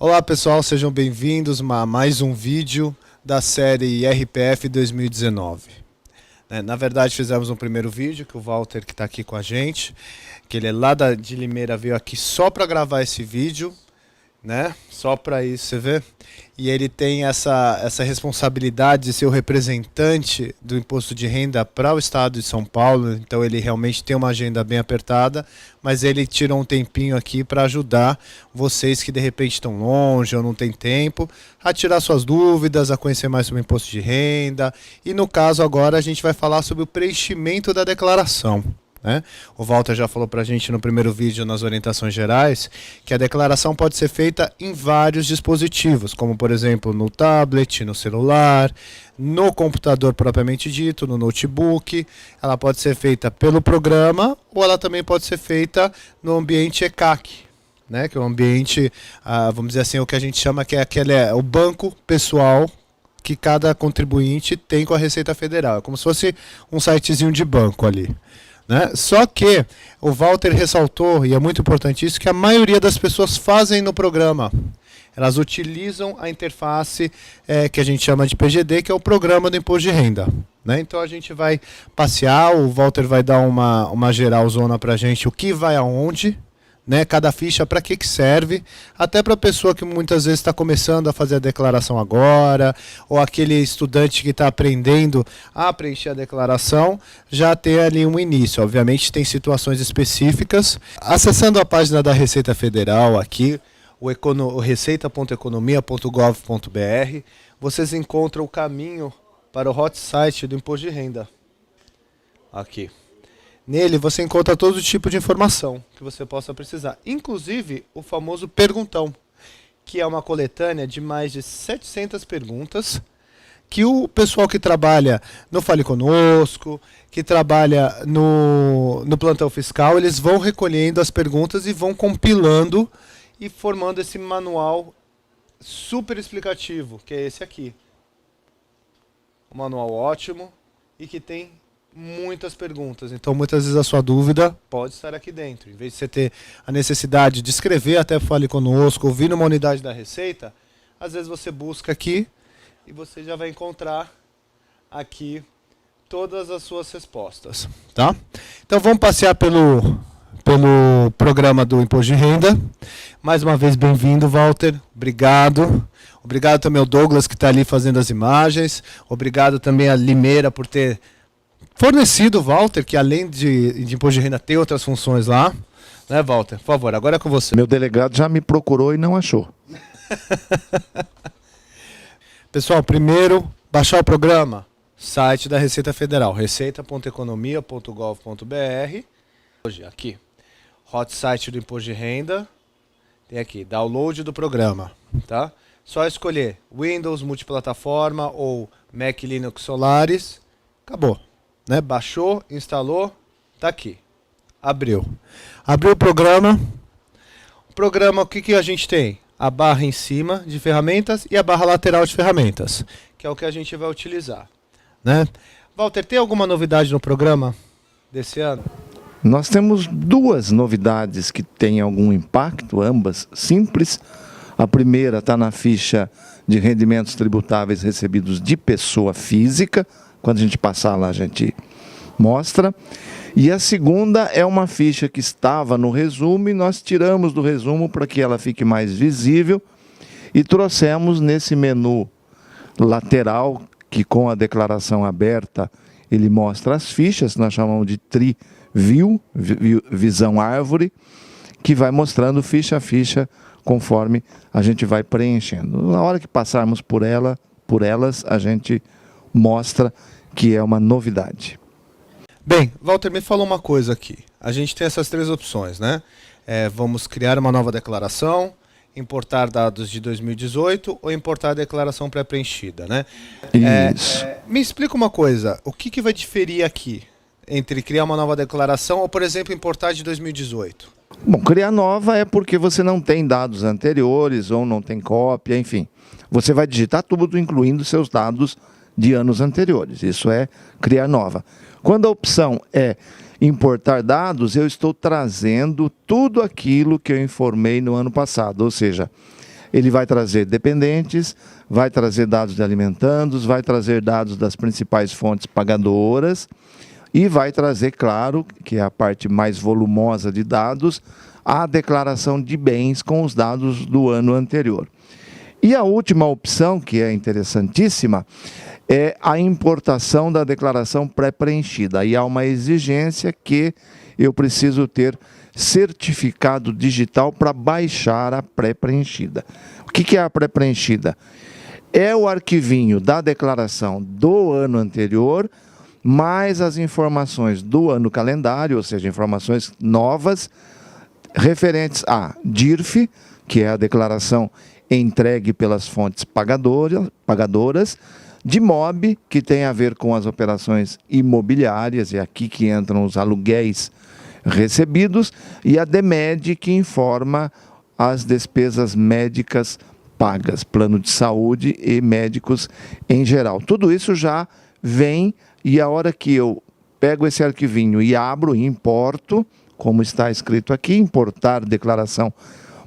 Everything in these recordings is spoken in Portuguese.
Olá pessoal, sejam bem-vindos a mais um vídeo da série RPF 2019. Na verdade fizemos um primeiro vídeo que o Walter, que está aqui com a gente, que ele é lá de Limeira, veio aqui só para gravar esse vídeo, né? Só para isso, você vê? E ele tem essa responsabilidade de ser o representante do imposto de renda para o estado de São Paulo, então ele realmente tem uma agenda bem apertada, mas ele tirou um tempinho aqui para ajudar vocês que de repente estão longe ou não tem tempo, a tirar suas dúvidas, a conhecer mais sobre o imposto de renda, e no caso agora a gente vai falar sobre o preenchimento da declaração. O Walter já falou para a gente no primeiro vídeo, nas orientações gerais, que a declaração pode ser feita em vários dispositivos, como por exemplo no tablet, no celular, no computador propriamente dito, no notebook. Ela pode ser feita pelo programa ou ela também pode ser feita no ambiente ECAC, que é um ambiente, vamos dizer assim, o que a gente chama que é o banco pessoal que cada contribuinte tem com a Receita Federal. É como se fosse um sitezinho de banco ali. Só que o Walter ressaltou, e é muito importante isso, que a maioria das pessoas fazem no programa. Elas utilizam a interface que a gente chama de PGD, que é o Programa do Imposto de Renda. Então a gente vai passear, o Walter vai dar uma geralzona para a gente, o que vai aonde, cada ficha para que serve, até para a pessoa que muitas vezes está começando a fazer a declaração agora, ou aquele estudante que está aprendendo a preencher a declaração, já ter ali um início. Obviamente tem situações específicas. Acessando a página da Receita Federal aqui, o receita.economia.gov.br, vocês encontram o caminho para o hot site do Imposto de Renda. Aqui. Nele você encontra todo tipo de informação que você possa precisar, inclusive o famoso perguntão, que é uma coletânea de mais de 700 perguntas que o pessoal que trabalha no Fale Conosco, que trabalha no plantão fiscal, eles vão recolhendo as perguntas e vão compilando e formando esse manual super explicativo, que é esse aqui. Um manual ótimo e que tem muitas perguntas, então muitas vezes a sua dúvida pode estar aqui dentro. Em vez de você ter a necessidade de escrever até Fale Conosco, ouvir numa unidade da Receita, às vezes você busca aqui e você já vai encontrar aqui todas as suas respostas, tá? Então vamos passear pelo programa do Imposto de Renda. Mais uma vez, bem-vindo, Walter. Obrigado. Obrigado também ao Douglas, que está ali fazendo as imagens. Obrigado também a Limeira por ter fornecido, Walter, que além de Imposto de Renda tem outras funções lá. Walter? Por favor, agora é com você. Meu delegado já me procurou e não achou. Pessoal, primeiro, baixar o programa. Site da Receita Federal, receita.economia.gov.br. Hoje, aqui, hot site do Imposto de Renda. Tem aqui, download do programa. Tá? Só escolher Windows, multiplataforma ou Mac, Linux, Solaris. Acabou. Baixou, instalou, tá aqui. Abriu. Abriu o programa. O programa, o que a gente tem? A barra em cima de ferramentas e a barra lateral de ferramentas, que é o que a gente vai utilizar. Walter, tem alguma novidade no programa desse ano? Nós temos duas novidades que têm algum impacto, ambas simples. A primeira está na ficha de rendimentos tributáveis recebidos de pessoa física. Quando a gente passar lá, a gente mostra. E a segunda é uma ficha que estava no resumo e nós tiramos do resumo para que ela fique mais visível e trouxemos nesse menu lateral, que com a declaração aberta ele mostra as fichas, nós chamamos de Tri-View, visão árvore, que vai mostrando ficha a ficha conforme a gente vai preenchendo. Na hora que passarmos por elas, a gente mostra que é uma novidade. Bem, Walter, me falou uma coisa aqui. A gente tem essas três opções, vamos criar uma nova declaração, importar dados de 2018 ou importar a declaração pré-preenchida, Isso. Me explica uma coisa, o que vai diferir aqui entre criar uma nova declaração ou, por exemplo, importar de 2018? Bom, criar nova é porque você não tem dados anteriores ou não tem cópia, enfim. Você vai digitar tudo, incluindo seus dados de anos anteriores. Isso é criar nova. Quando a opção é importar dados, eu estou trazendo tudo aquilo que eu informei no ano passado. Ou seja, ele vai trazer dependentes, vai trazer dados de alimentandos, vai trazer dados das principais fontes pagadoras e vai trazer, claro, que é a parte mais volumosa de dados, a declaração de bens com os dados do ano anterior. E a última opção, que é interessantíssima, é a importação da declaração pré-preenchida. Aí há uma exigência que eu preciso ter certificado digital para baixar a pré-preenchida. O que é a pré-preenchida? É o arquivinho da declaração do ano anterior, mais as informações do ano calendário, ou seja, informações novas, referentes a DIRF, que é a declaração entregue pelas fontes pagadoras, de MOB, que tem a ver com as operações imobiliárias, é aqui que entram os aluguéis recebidos, e a DEMED, que informa as despesas médicas pagas, plano de saúde e médicos em geral. Tudo isso já vem, e a hora que eu pego esse arquivinho e abro e importo, como está escrito aqui, importar declaração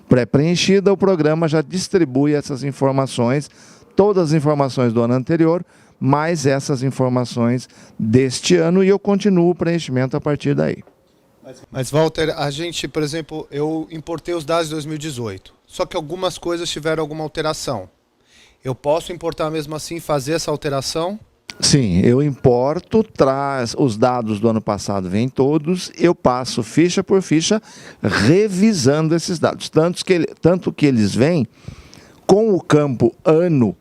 pré-preenchida, o programa já distribui essas informações, todas as informações do ano anterior, mais essas informações deste ano, e eu continuo o preenchimento a partir daí. Mas, Walter, a gente, por exemplo, eu importei os dados de 2018, só que algumas coisas tiveram alguma alteração. Eu posso importar mesmo assim e fazer essa alteração? Sim, eu importo, traz os dados do ano passado, vêm todos, eu passo ficha por ficha, revisando esses dados. Tanto que eles vêm com o campo ano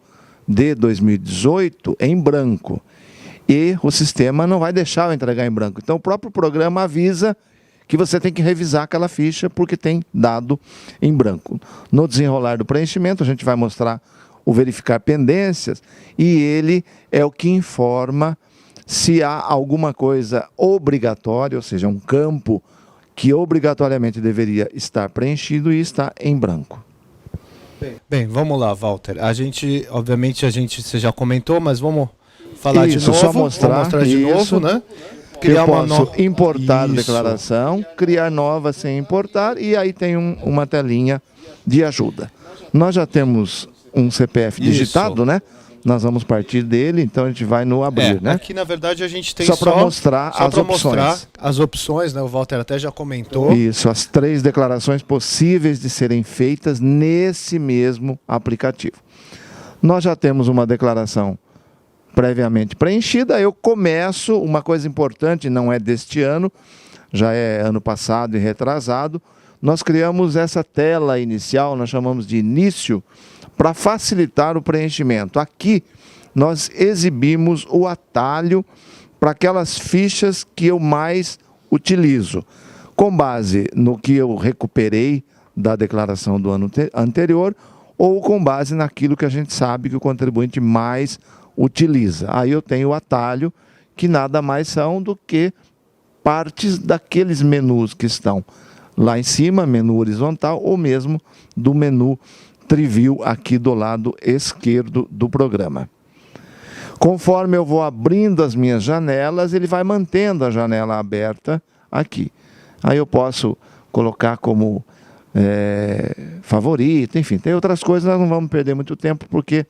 de 2018 em branco. E o sistema não vai deixar eu entregar em branco. Então o próprio programa avisa que você tem que revisar aquela ficha porque tem dado em branco. No desenrolar do preenchimento, a gente vai mostrar o verificar pendências, e ele é o que informa se há alguma coisa obrigatória, ou seja, um campo que obrigatoriamente deveria estar preenchido e está em branco. Bem, vamos lá, Walter. A gente, obviamente, você já comentou, mas vamos falar Isso, de novo. só mostrar de isso, novo, né? Eu posso importar a declaração, criar nova sem importar, e aí tem uma telinha de ajuda. Nós já temos um CPF digitado, né? Nós vamos partir dele, então a gente vai no abrir, né? Aqui, na verdade, a gente tem só para mostrar as opções. Mostrar as opções, né? O Walter até já comentou. Isso, as 3 declarações possíveis de serem feitas nesse mesmo aplicativo. Nós já temos uma declaração previamente preenchida. Eu começo, uma coisa importante, não é deste ano, já é ano passado e retrasado, nós criamos essa tela inicial, nós chamamos de início, para facilitar o preenchimento. Aqui nós exibimos o atalho para aquelas fichas que eu mais utilizo, com base no que eu recuperei da declaração do ano anterior ou com base naquilo que a gente sabe que o contribuinte mais utiliza. Aí eu tenho o atalho, que nada mais são do que partes daqueles menus que estão lá em cima, menu horizontal, ou mesmo do menu Triview aqui do lado esquerdo do programa. Conforme eu vou abrindo as minhas janelas, ele vai mantendo a janela aberta aqui. Aí eu posso colocar como favorito, enfim, tem outras coisas, nós não vamos perder muito tempo porque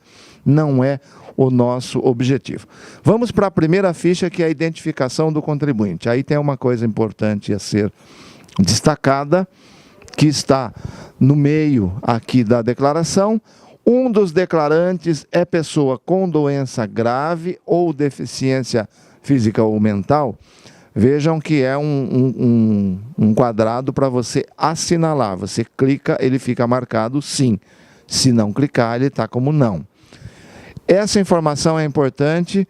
não é o nosso objetivo. Vamos para a primeira ficha, que é a identificação do contribuinte. Aí tem uma coisa importante a ser destacada, que está no meio aqui da declaração. Um dos declarantes é pessoa com doença grave ou deficiência física ou mental. Vejam que é um quadrado para você assinalar. Você clica, ele fica marcado sim. Se não clicar, ele está como não. Essa informação é importante.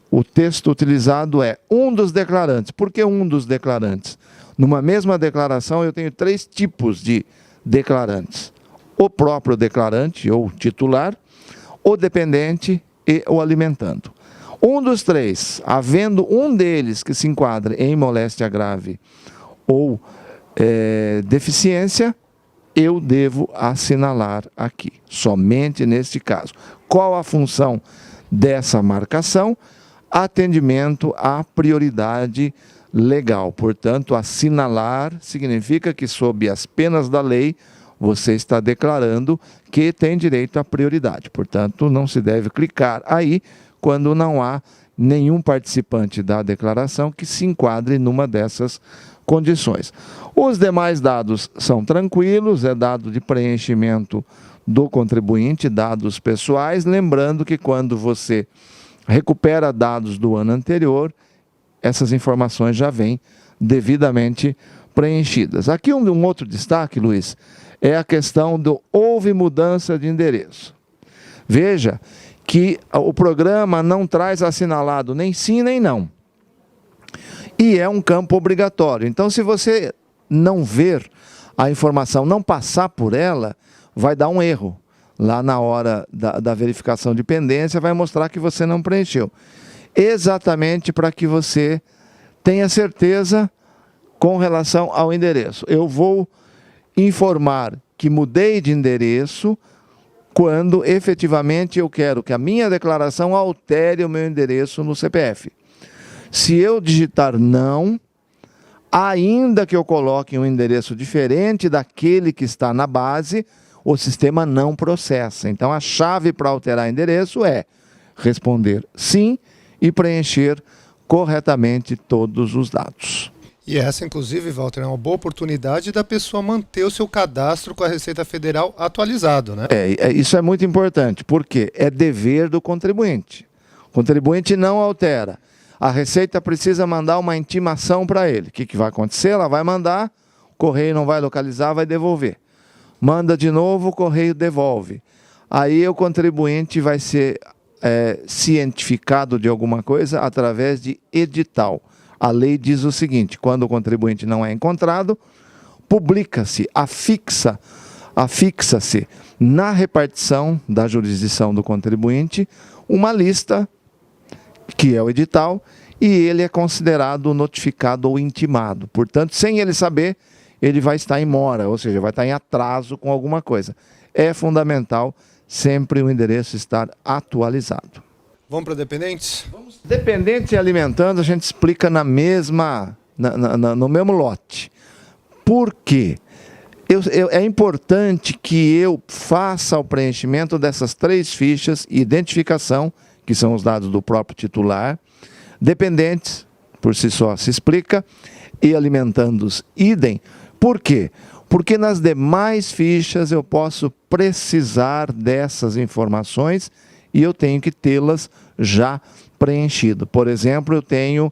O texto utilizado é um dos declarantes. Por que um dos declarantes? Numa mesma declaração, eu tenho 3 tipos de declarantes: o próprio declarante ou titular, o dependente e o alimentando. Um dos 3, havendo um deles que se enquadre em moléstia grave ou deficiência, eu devo assinalar aqui, somente neste caso. Qual a função dessa marcação? Atendimento à prioridade legal. Portanto, assinalar significa que, sob as penas da lei, você está declarando que tem direito à prioridade. Portanto, não se deve clicar aí quando não há nenhum participante da declaração que se enquadre numa dessas condições. Os demais dados são tranquilos, é dado de preenchimento do contribuinte, dados pessoais, lembrando que quando você recupera dados do ano anterior, essas informações já vêm devidamente preenchidas. Aqui um outro destaque, Luiz, é a questão do houve mudança de endereço. Veja que o programa não traz assinalado nem sim nem não. E é um campo obrigatório. Então, se você não ver a informação, não passar por ela, vai dar um erro. Lá na hora da verificação de pendência, vai mostrar que você não preencheu. Exatamente para que você tenha certeza com relação ao endereço. Eu vou informar que mudei de endereço quando efetivamente eu quero que a minha declaração altere o meu endereço no CPF. Se eu digitar não, ainda que eu coloque um endereço diferente daquele que está na base, o sistema não processa. Então, a chave para alterar endereço é responder sim e preencher corretamente todos os dados. E essa, inclusive, Walter, é uma boa oportunidade da pessoa manter o seu cadastro com a Receita Federal atualizado, né? Isso é muito importante, porque é dever do contribuinte. O contribuinte não altera. A Receita precisa mandar uma intimação para ele. O que vai acontecer? Ela vai mandar, o correio não vai localizar, vai devolver. Manda de novo, o correio devolve. Aí o contribuinte vai ser cientificado de alguma coisa através de edital. A lei diz o seguinte: quando o contribuinte não é encontrado, publica-se, afixa-se na repartição da jurisdição do contribuinte uma lista, que é o edital, e ele é considerado notificado ou intimado. Portanto, sem ele saber, ele vai estar em mora, ou seja, vai estar em atraso com alguma coisa. É fundamental sempre o endereço estar atualizado. Vamos para dependentes? Dependentes e alimentando, a gente explica no mesmo lote. Por quê? É importante que eu faça o preenchimento dessas 3 fichas, identificação, que são os dados do próprio titular, dependentes, por si só se explica, e alimentandos, idem. Por quê? Porque nas demais fichas eu posso precisar dessas informações e eu tenho que tê-las já preenchido. Por exemplo, eu tenho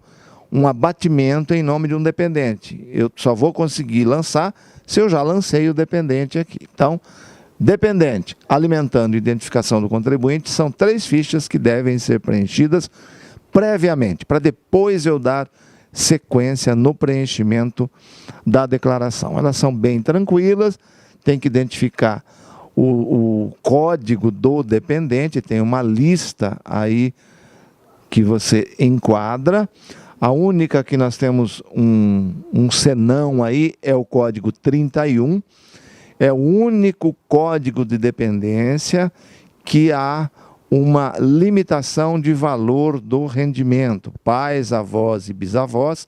um abatimento em nome de um dependente. Eu só vou conseguir lançar se eu já lancei o dependente aqui. Então, dependente, alimentando e identificação do contribuinte são 3 fichas que devem ser preenchidas previamente, para depois eu dar sequência no preenchimento da declaração. Elas são bem tranquilas, tem que identificar o código do dependente, tem uma lista aí que você enquadra. A única que nós temos um senão aí é o código 31, é o único código de dependência que há uma limitação de valor do rendimento. Pais, avós e bisavós,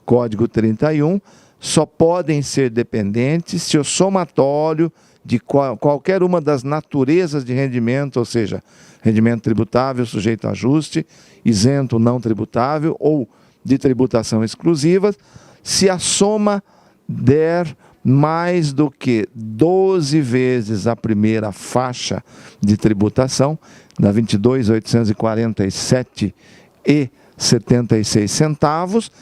código 31, só podem ser dependentes se o somatório de qualquer uma das naturezas de rendimento, ou seja, rendimento tributável sujeito a ajuste, isento não tributável ou de tributação exclusiva, se a soma der mais do que 12 vezes a primeira faixa de tributação, da 22.847,76 centavos,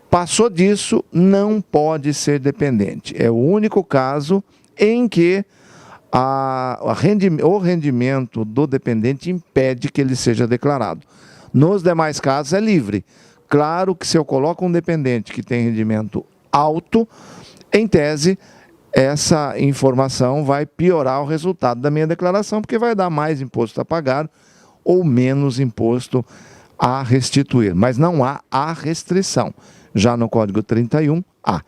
passou disso, não pode ser dependente. É o único caso em que o rendimento do dependente impede que ele seja declarado. Nos demais casos é livre. Claro que se eu coloco um dependente que tem rendimento alto, em tese, essa informação vai piorar o resultado da minha declaração, porque vai dar mais imposto a pagar ou menos imposto a restituir. Mas não há a restrição. Já no Código 31, há.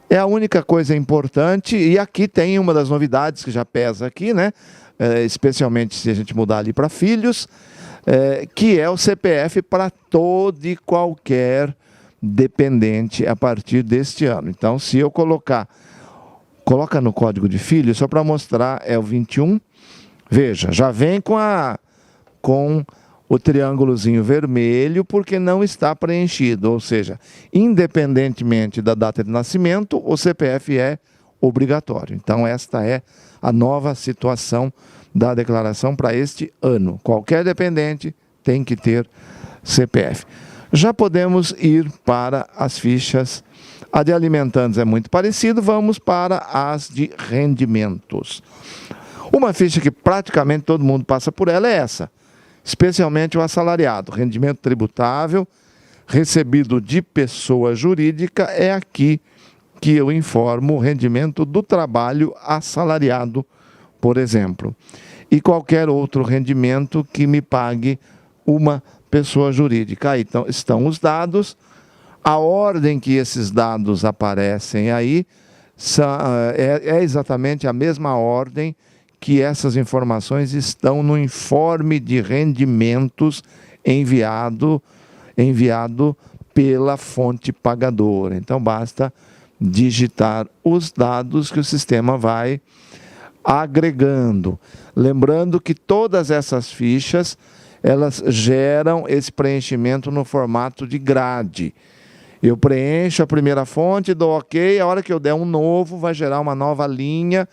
É a única coisa importante, e aqui tem uma das novidades que já pesa aqui, né? Especialmente se a gente mudar ali para filhos, que é o CPF para todo e qualquer dependente a partir deste ano. Então, se eu colocar Coloca no código de filho, só para mostrar, é o 21. Veja, já vem com o triângulozinho vermelho, porque não está preenchido. Ou seja, independentemente da data de nascimento, o CPF é obrigatório. Então, esta é a nova situação da declaração para este ano. Qualquer dependente tem que ter CPF. Já podemos ir para as fichas. A de alimentantes é muito parecido, vamos para as de rendimentos. Uma ficha que praticamente todo mundo passa por ela é essa, especialmente o assalariado. Rendimento tributável, recebido de pessoa jurídica, é aqui que eu informo o rendimento do trabalho assalariado, por exemplo. E qualquer outro rendimento que me pague uma pessoa jurídica. Aí estão os dados. A ordem que esses dados aparecem aí é exatamente a mesma ordem que essas informações estão no informe de rendimentos enviado pela fonte pagadora. Então, basta digitar os dados que o sistema vai agregando. Lembrando que todas essas fichas, elas geram esse preenchimento no formato de grade. Eu preencho a primeira fonte, dou OK, a hora que eu der um novo, vai gerar uma nova linha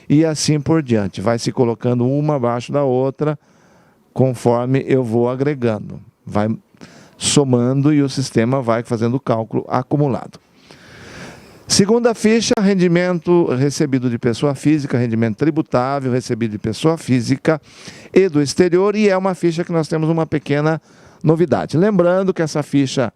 e assim por diante. Vai se colocando uma abaixo da outra, conforme eu vou agregando. Vai somando e o sistema vai fazendo o cálculo acumulado. Segunda ficha, rendimento recebido de pessoa física, rendimento tributável recebido de pessoa física e do exterior, e é uma ficha que nós temos uma pequena novidade. Lembrando que essa ficha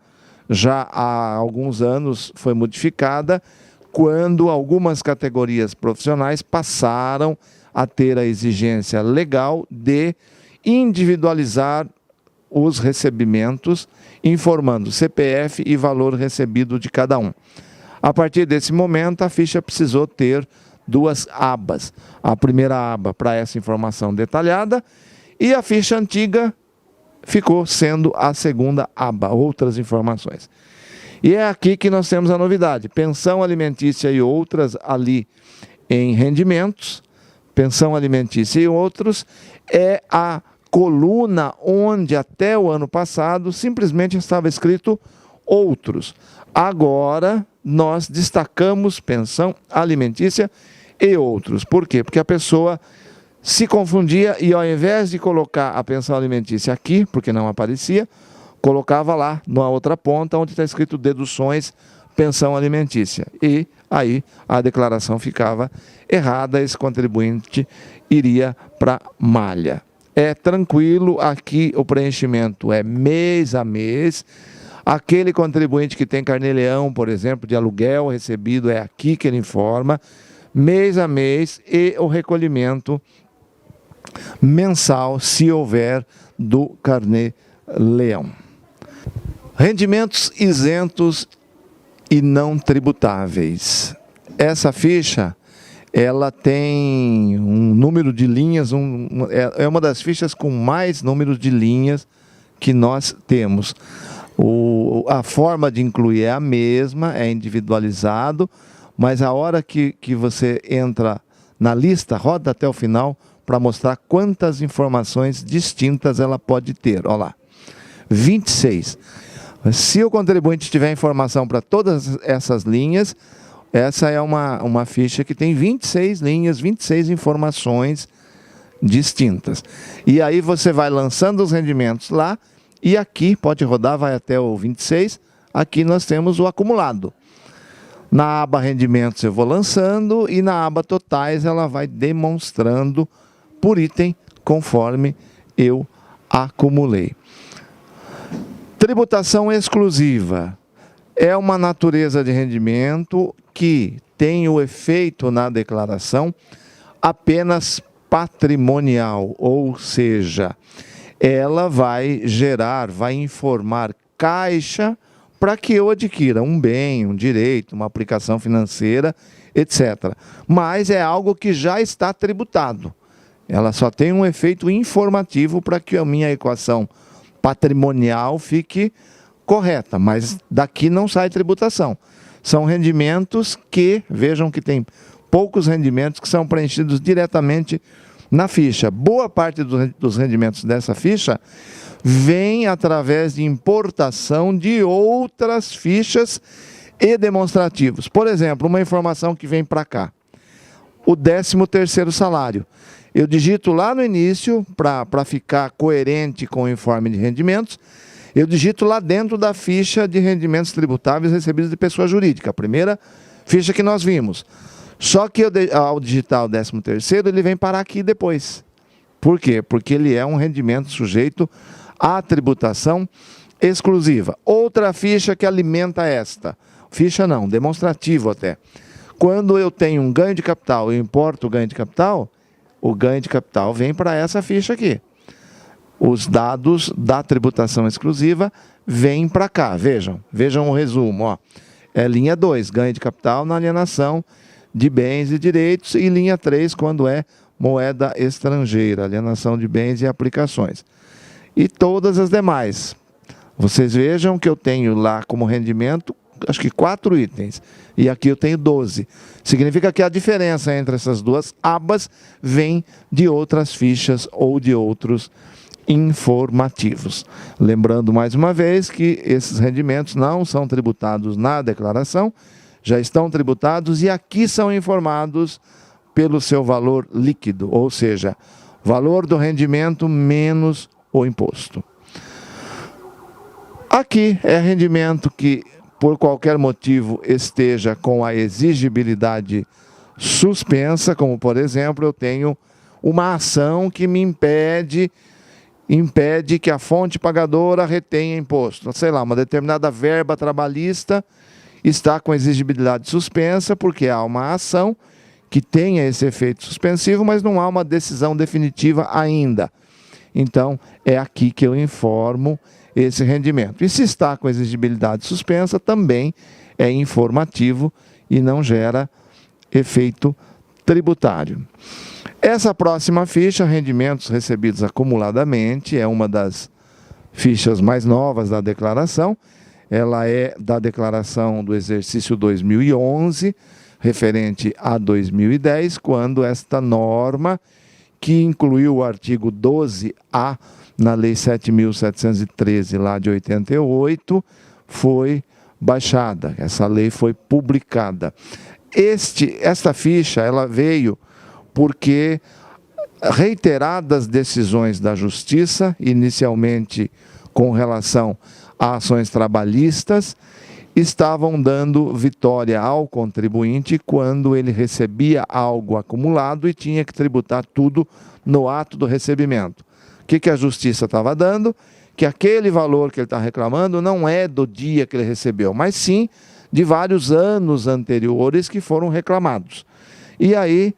já há alguns anos foi modificada, quando algumas categorias profissionais passaram a ter a exigência legal de individualizar os recebimentos, informando CPF e valor recebido de cada um. A partir desse momento, a ficha precisou ter duas abas. A primeira aba para essa informação detalhada e a ficha antiga ficou sendo a segunda aba, outras informações. E é aqui que nós temos a novidade. Pensão alimentícia e outras ali em rendimentos, pensão alimentícia e outros, é a coluna onde até o ano passado simplesmente estava escrito outros. Agora nós destacamos pensão alimentícia e outros. Por quê? Porque a pessoa se confundia e ao invés de colocar a pensão alimentícia aqui, porque não aparecia, colocava lá na outra ponta onde está escrito deduções pensão alimentícia. E aí a declaração ficava errada, esse contribuinte iria para malha. É tranquilo, aqui o preenchimento é mês a mês. Aquele contribuinte que tem carnê-leão, por exemplo, de aluguel recebido, é aqui que ele informa, mês a mês, e o recolhimento mensal, se houver, do carnê-leão. Rendimentos isentos e não tributáveis. Essa ficha, ela tem um número de linhas, é uma das fichas com mais números de linhas que nós temos. A forma de incluir é a mesma, é individualizado, mas a hora que você entra na lista, roda até o final para mostrar quantas informações distintas ela pode ter. Olha lá, 26. Se o contribuinte tiver informação para todas essas linhas, essa é uma ficha que tem 26 linhas, 26 informações distintas. E aí você vai lançando os rendimentos lá, e aqui, pode rodar, vai até o 26, aqui nós temos o acumulado. Na aba rendimentos eu vou lançando, e na aba totais ela vai demonstrando por item, conforme eu acumulei. Tributação exclusiva é uma natureza de rendimento que tem o efeito na declaração apenas patrimonial, ou seja, ela vai gerar, vai informar caixa para que eu adquira um bem, um direito, uma aplicação financeira, etc. Mas é algo que já está tributado. Ela só tem um efeito informativo para que a minha equação patrimonial fique correta, mas daqui não sai tributação. São rendimentos que, vejam que tem poucos rendimentos que são preenchidos diretamente na ficha. Boa parte dos rendimentos dessa ficha vem através de importação de outras fichas e demonstrativos. Por exemplo, uma informação que vem para cá, o 13º salário. Eu digito lá no início, para ficar coerente com o informe de rendimentos, eu digito lá dentro da ficha de rendimentos tributáveis recebidos de pessoa jurídica, a primeira ficha que nós vimos. Só que ao digitar o 13º, ele vem parar aqui depois. Por quê? Porque ele é um rendimento sujeito à tributação exclusiva. Outra ficha que alimenta esta. Ficha não, demonstrativo até. Quando eu tenho um ganho de capital e importo o ganho de capital, o ganho de capital vem para essa ficha aqui. Os dados da tributação exclusiva vêm para cá. Vejam o resumo. Ó. É linha 2, ganho de capital na alienação de bens e direitos, e linha 3, quando é moeda estrangeira, alienação de bens e aplicações. E todas as demais. Vocês vejam que eu tenho lá como rendimento, acho que 4 itens, e aqui eu tenho 12. Significa que a diferença entre essas duas abas vem de outras fichas ou de outros informativos. Lembrando mais uma vez que esses rendimentos não são tributados na declaração, já estão tributados e aqui são informados pelo seu valor líquido, ou seja, valor do rendimento menos o imposto. Aqui é rendimento que, por qualquer motivo, esteja com a exigibilidade suspensa, como, por exemplo, eu tenho uma ação que me impede que a fonte pagadora retenha imposto. Sei lá, uma determinada verba trabalhista está com exigibilidade suspensa, porque há uma ação que tenha esse efeito suspensivo, mas não há uma decisão definitiva ainda. Então, é aqui que eu informo esse rendimento. E se está com exigibilidade suspensa, também é informativo e não gera efeito tributário. Essa próxima ficha, rendimentos recebidos acumuladamente, é uma das fichas mais novas da declaração. Ela é da declaração do exercício 2011, referente a 2010, quando esta norma, que incluiu o artigo 12A na Lei 7.713, lá de 88, foi baixada. Essa lei foi publicada. Esta ficha ela veio porque reiteradas decisões da Justiça, inicialmente com relação a ações trabalhistas, estavam dando vitória ao contribuinte quando ele recebia algo acumulado e tinha que tributar tudo no ato do recebimento. O que a Justiça estava dando? Que aquele valor que ele está reclamando não é do dia que ele recebeu, mas sim de vários anos anteriores que foram reclamados. E aí,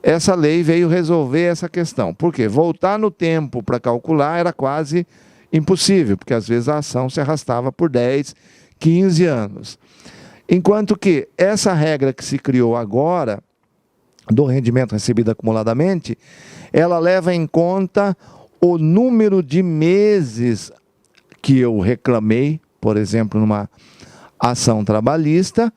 essa lei veio resolver essa questão. Por quê? Voltar no tempo para calcular era quase impossível, porque às vezes a ação se arrastava por 10, 15 anos. Enquanto que essa regra que se criou agora, do rendimento recebido acumuladamente, ela leva em conta o número de meses que eu reclamei, por exemplo, numa ação trabalhista,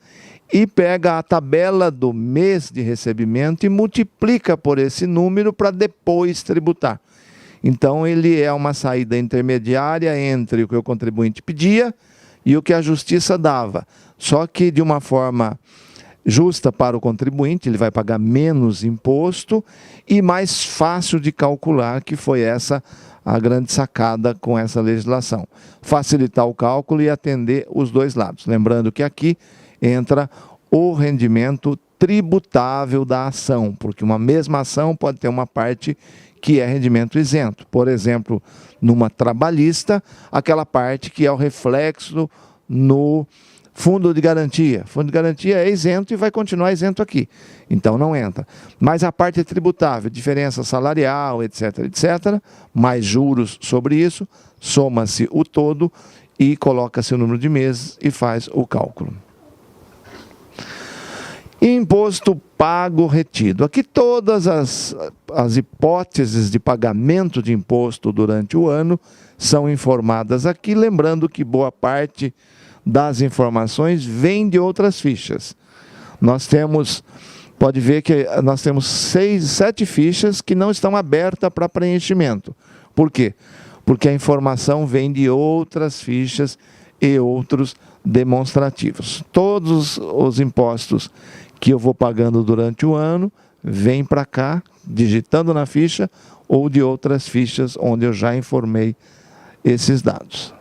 e pega a tabela do mês de recebimento e multiplica por esse número para depois tributar. Então, ele é uma saída intermediária entre o que o contribuinte pedia e o que a Justiça dava. Só que de uma forma justa para o contribuinte, ele vai pagar menos imposto e mais fácil de calcular, que foi essa a grande sacada com essa legislação. Facilitar o cálculo e atender os dois lados. Lembrando que aqui entra o rendimento tributável da ação, porque uma mesma ação pode ter uma parte que é rendimento isento. Por exemplo, numa trabalhista, aquela parte que é o reflexo no fundo de garantia. Fundo de garantia é isento e vai continuar isento aqui. Então não entra. Mas a parte tributável, diferença salarial, etc., etc., mais juros sobre isso, soma-se o todo e coloca-se o número de meses e faz o cálculo. Imposto pago retido. Aqui todas as hipóteses de pagamento de imposto durante o ano são informadas aqui, lembrando que boa parte das informações vem de outras fichas. Nós temos pode ver que nós temos 7 fichas que não estão abertas para preenchimento. Por quê? Porque a informação vem de outras fichas e outros demonstrativos. Todos os impostos que eu vou pagando durante o ano vêm para cá, digitando na ficha ou de outras fichas onde eu já informei esses dados.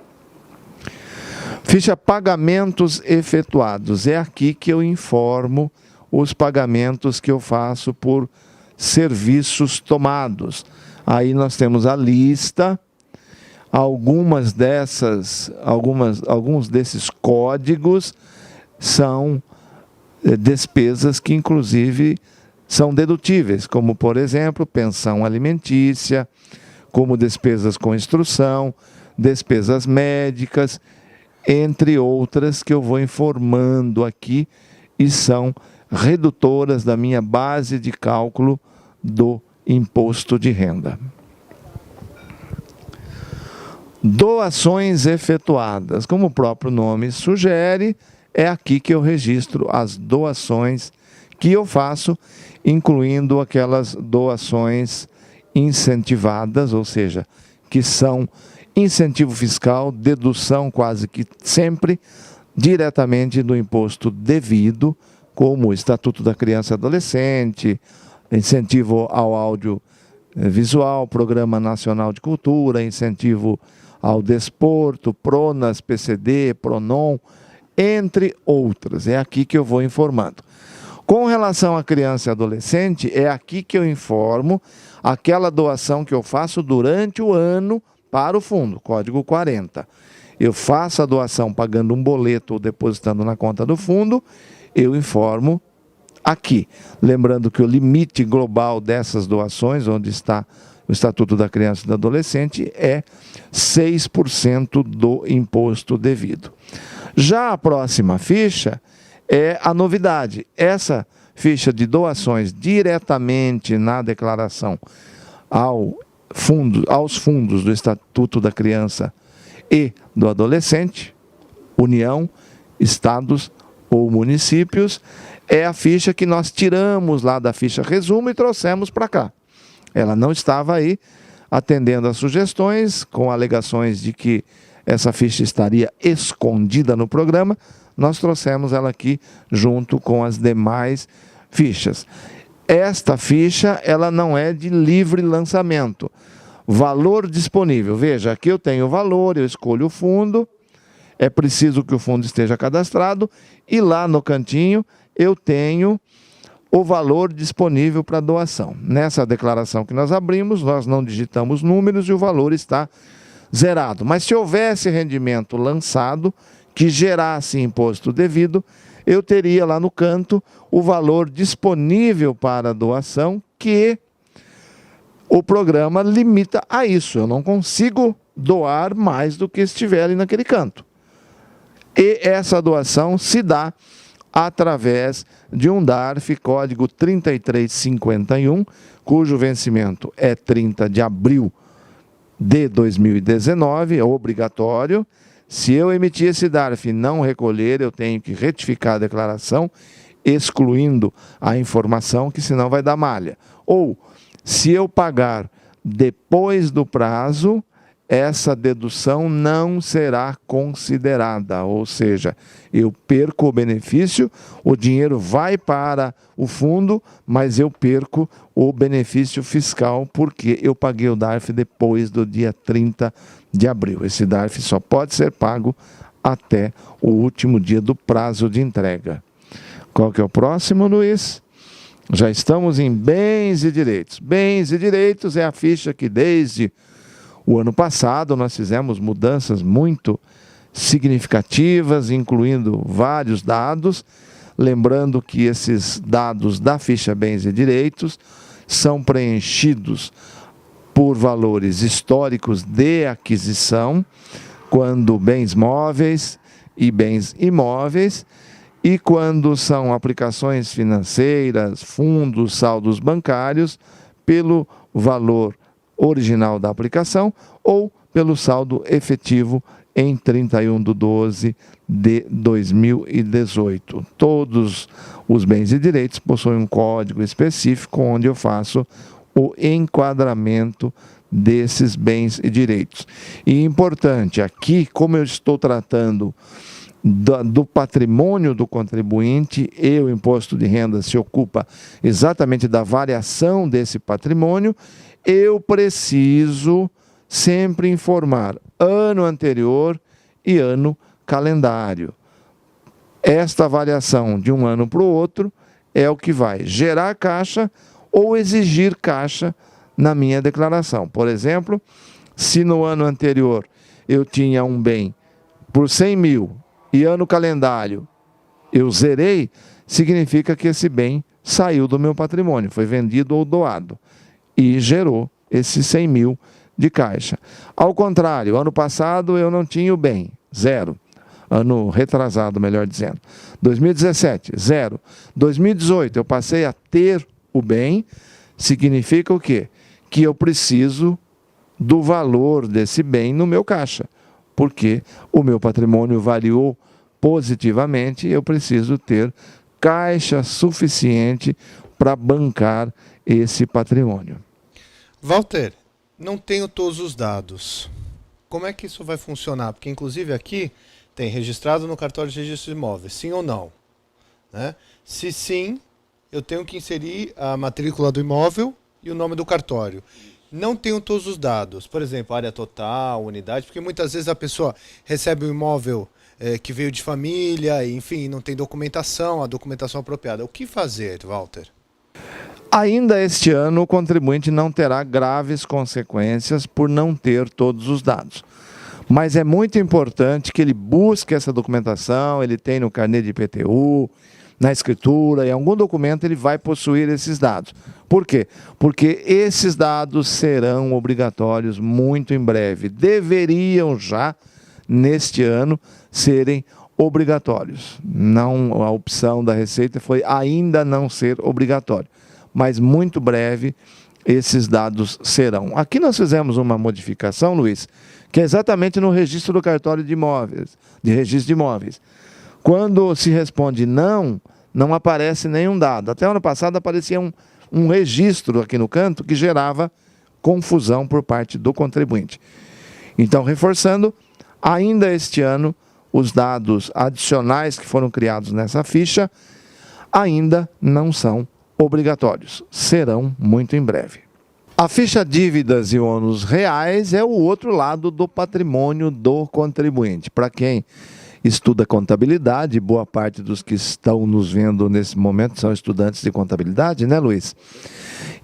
Ficha pagamentos efetuados. É aqui que eu informo os pagamentos que eu faço por serviços tomados. Aí nós temos a lista, alguns desses códigos são despesas que inclusive são dedutíveis, como por exemplo, pensão alimentícia, como despesas com instrução, despesas médicas, entre outras que eu vou informando aqui e são redutoras da minha base de cálculo do imposto de renda. Doações efetuadas. Como o próprio nome sugere, é aqui que eu registro as doações que eu faço, incluindo aquelas doações incentivadas, ou seja, que são incentivo fiscal, dedução quase que sempre, diretamente do imposto devido, como o Estatuto da Criança e Adolescente, incentivo ao audiovisual, Programa Nacional de Cultura, incentivo ao desporto, PRONAS, PCD, PRONON, entre outras. É aqui que eu vou informando. Com relação à criança e adolescente, é aqui que eu informo aquela doação que eu faço durante o ano para o fundo, código 40. Eu faço a doação pagando um boleto ou depositando na conta do fundo, eu informo aqui. Lembrando que o limite global dessas doações, onde está o Estatuto da Criança e do Adolescente, é 6% do imposto devido. Já a próxima ficha é a novidade. Essa ficha de doações diretamente na declaração aos fundos do Estatuto da Criança e do Adolescente, União, Estados ou municípios, é a ficha que nós tiramos lá da ficha resumo e trouxemos para cá. Ela não estava aí, atendendo às sugestões, com alegações de que essa ficha estaria escondida no programa, nós trouxemos ela aqui junto com as demais fichas. Esta ficha, ela não é de livre lançamento. Valor disponível. Veja, aqui eu tenho o valor, eu escolho o fundo, é preciso que o fundo esteja cadastrado, e lá no cantinho eu tenho o valor disponível para doação. Nessa declaração que nós abrimos, nós não digitamos números e o valor está zerado. Mas se houvesse rendimento lançado, que gerasse imposto devido, eu teria lá no canto o valor disponível para doação, que o programa limita a isso. Eu não consigo doar mais do que estiver ali naquele canto. E essa doação se dá através de um DARF, código 3351, cujo vencimento é 30 de abril de 2019, é obrigatório. Se eu emitir esse DARF e não recolher, eu tenho que retificar a declaração, excluindo a informação, que senão vai dar malha. Ou, se eu pagar depois do prazo, essa dedução não será considerada, ou seja, eu perco o benefício, o dinheiro vai para o fundo, mas eu perco o benefício fiscal porque eu paguei o DARF depois do dia 30 de abril. Esse DARF só pode ser pago até o último dia do prazo de entrega. Qual que é o próximo, Luiz? Já estamos em bens e direitos. Bens e direitos é a ficha que desde o ano passado nós fizemos mudanças muito significativas, incluindo vários dados. Lembrando que esses dados da ficha bens e direitos são preenchidos por valores históricos de aquisição, quando bens móveis e bens imóveis, e quando são aplicações financeiras, fundos, saldos bancários, pelo valor original da aplicação ou pelo saldo efetivo em 31/12 de 2018. Todos os bens e direitos possuem um código específico onde eu faço o enquadramento desses bens e direitos. E importante, aqui, como eu estou tratando do patrimônio do contribuinte, e o imposto de renda se ocupa exatamente da variação desse patrimônio, eu preciso sempre informar ano anterior e ano calendário. Esta variação de um ano para o outro é o que vai gerar caixa ou exigir caixa na minha declaração. Por exemplo, se no ano anterior eu tinha um bem por 100 mil e ano calendário eu zerei, significa que esse bem saiu do meu patrimônio, foi vendido ou doado e gerou esses 100 mil de caixa. Ao contrário, ano passado eu não tinha o bem, zero. Ano retrasado, melhor dizendo. 2017, zero. 2018, eu passei a ter o bem, significa o quê? Que eu preciso do valor desse bem no meu caixa, porque o meu patrimônio variou positivamente e eu preciso ter caixa suficiente para bancar esse patrimônio. Walter, não tenho todos os dados. Como é que isso vai funcionar? Porque, inclusive, aqui tem registrado no cartório de registro de imóveis, sim ou não? Né? Se sim, eu tenho que inserir a matrícula do imóvel e o nome do cartório. Não tenho todos os dados, por exemplo, área total, unidade, porque muitas vezes a pessoa recebe um imóvel que veio de família, enfim, não tem documentação, a documentação apropriada. O que fazer, Walter? Ainda este ano, o contribuinte não terá graves consequências por não ter todos os dados. Mas é muito importante que ele busque essa documentação, ele tem no carnê de IPTU, na escritura, em algum documento ele vai possuir esses dados. Por quê? Porque esses dados serão obrigatórios muito em breve. Deveriam já, neste ano, serem obrigatórios. Não, a opção da Receita foi ainda não ser obrigatório. Mas muito breve esses dados serão. Aqui nós fizemos uma modificação, Luiz, que é exatamente no registro do cartório de imóveis, de registro de imóveis. Quando se responde não, não aparece nenhum dado. Até ano passado aparecia um registro aqui no canto que gerava confusão por parte do contribuinte. Então, reforçando, ainda este ano, os dados adicionais que foram criados nessa ficha ainda não são obrigatórios. Serão muito em breve. A ficha dívidas e ônus reais é o outro lado do patrimônio do contribuinte. Para quem estuda contabilidade, boa parte dos que estão nos vendo nesse momento são estudantes de contabilidade, né, Luiz?